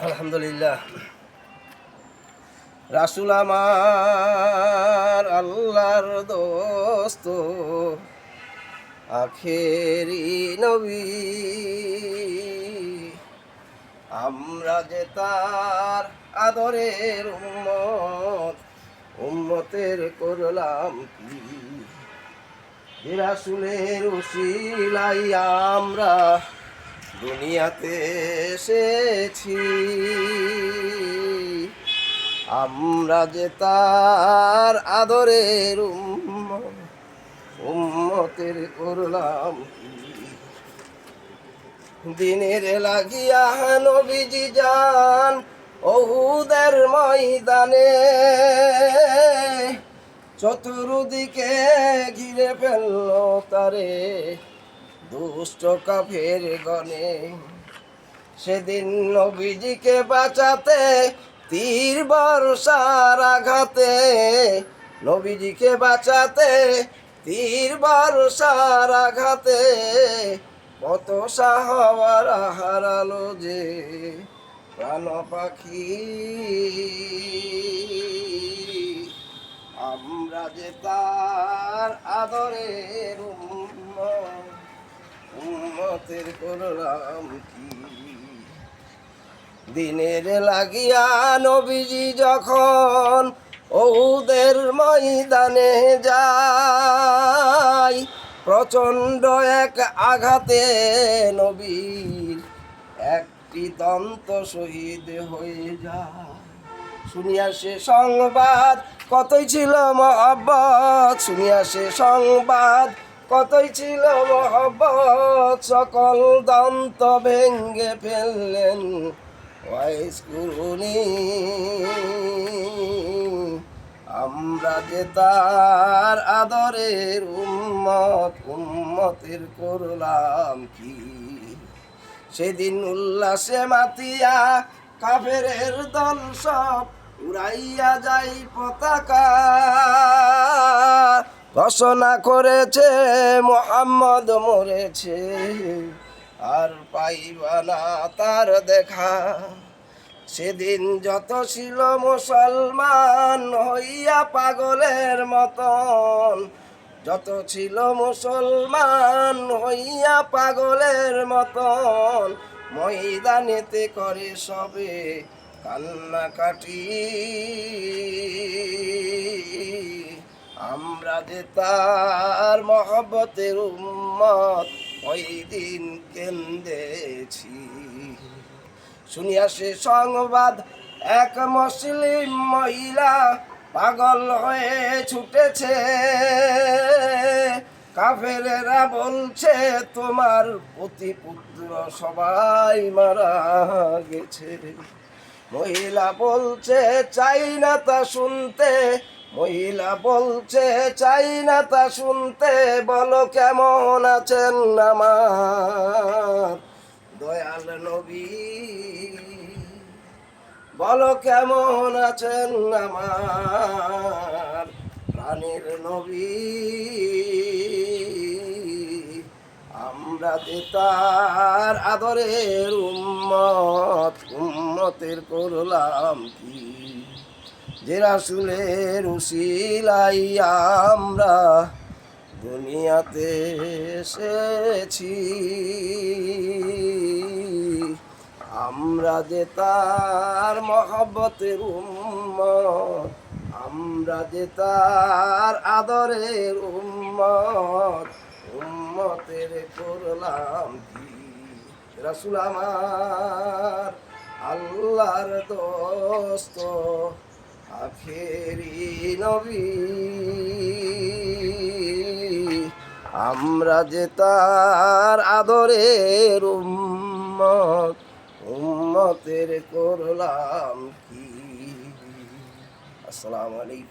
আলহামদুলিল্লাহ। রাসূল আমার আল্লাহর দোস্ত, আখেরি নবী। আমরা যে তার আদরের উম্মত, উম্মতের করলাম কি? যে রাসূলের উসিলাই আমরা দুনিয়াতে এসেছি। আমরা যে তার আদরের উম্মতের করলাম কি? দিনের লাগিয়া নবীজি যান উহুদের ময়দানে, চতুর্দিকে ঘিরে ফেলল তারে দুষ্ট কাফের গণে। সেদিন নবীজিকে বাঁচাতে তীর বর্ষার আঘাতে, নবীজিকে বাঁচাতে তীর বর্ষার আঘাতে কত সাহাবারা হারালো যে প্রাণ পাখি। আমরা যে তার আদরের উম্মতের করলাম কি? দিনের লাগিয়া নবীজি যখন উহুদের ময়দানে যায়, প্রচণ্ড এক আঘাতে নবীর একটি দন্ত শহীদ হয়ে যায়। শুনিয়া সে সংবাদ কতই ছিল মহব্বত, শুনিয়া সে সংবাদ কতই ছিল মহব্বত, সকল দন্ত ভেঙ্গে ফেললেন ওয়াইস কুরুনি। আমরা যে তার আদরের উম্মত, উম্মতের করলাম কি? সেদিন উল্লাসে মাতিয়া কাফেরের দল সব উড়াইয়া যাই পতাকা। ঘোষণা করেছে মুহাম্মদ মরেছে, আর পাইবা না তার দেখা। সেদিন যত ছিল মুসলমান হইয়া পাগলের মতন, যত ছিল মুসলমান হইয়া পাগলের মতন, ময়দানেতে করে সবে কান্নাকাটি। আমরা যে তার মহব্বতের উম্মত ওই দিন কেন্দেছি। শুনিয়া সে সংবাদ এক মুসলিম মহিলা পাগল হয়ে ছুটেছে। কাফেরেরা বলছে তোমার প্রতিপুত্র সবাই মারা গেছে। মহিলা বলছে চাই না তা শুনতে, মহিলা বলছে চাই না তা শুনতে, বলো কেমন আছেন আমার দয়াল নবী, বলো কেমন আছেন আমার প্রাণের নবী। আমরা যে তার আদরের উম্মত, উম্মতের করলাম কি? যে রাসূলের উসিলাই আমরা দুনিয়াতে এসেছি। আমরা যে তার মহব্বতের উম্মত, আমরা যে তার আদরের উম্মত, উম্মতের করলাম কি? রাসূল আমার আল্লাহর দোস্ত, আখেরি নবী। আমরা যে তার আদরের উম্মত, উম্মতের করলাম কি? আসসালামু আলাইকুম।